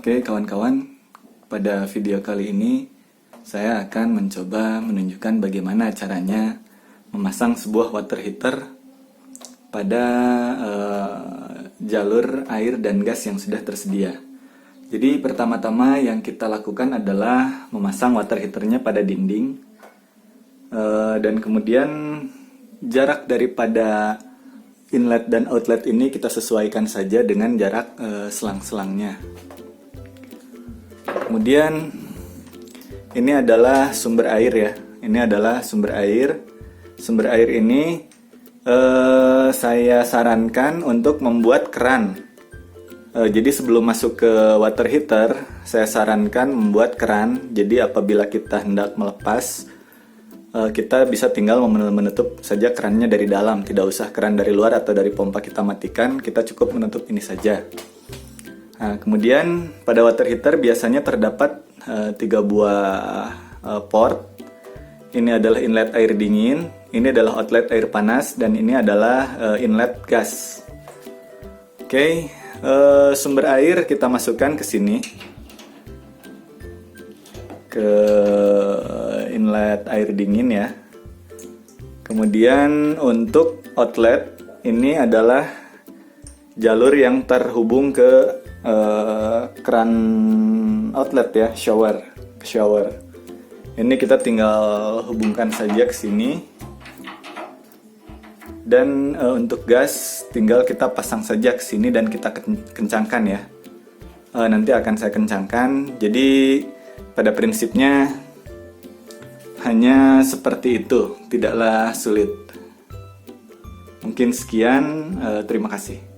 Oke kawan-kawan, pada video kali ini saya akan mencoba menunjukkan bagaimana caranya memasang sebuah water heater pada jalur air dan gas yang sudah tersedia. Jadi pertama-tama yang kita lakukan adalah memasang water heaternya pada dinding, dan kemudian jarak daripada inlet dan outlet ini kita sesuaikan saja dengan jarak selang-selangnya. Kemudian ini adalah sumber air ya. Ini adalah sumber air. Sumber air ini saya sarankan untuk membuat keran. Jadi sebelum masuk ke water heater, saya sarankan membuat keran. Jadi apabila kita hendak melepas, kita bisa tinggal menutup saja kerannya dari dalam. Tidak usah keran dari luar atau dari pompa kita matikan. Kita cukup menutup ini saja. Nah, kemudian pada water heater biasanya terdapat 3 buah port. Ini adalah inlet air dingin, ini adalah outlet air panas, dan ini adalah inlet gas. Oke, sumber air kita masukkan ke sini, ke inlet air dingin ya. Kemudian untuk outlet ini adalah jalur yang terhubung ke keran outlet ya, shower. Ini kita tinggal hubungkan saja ke sini. Dan untuk gas tinggal kita pasang saja ke sini dan kita kencangkan ya. Nanti akan saya kencangkan. Jadi pada prinsipnya hanya seperti itu, tidaklah sulit. Mungkin sekian, terima kasih.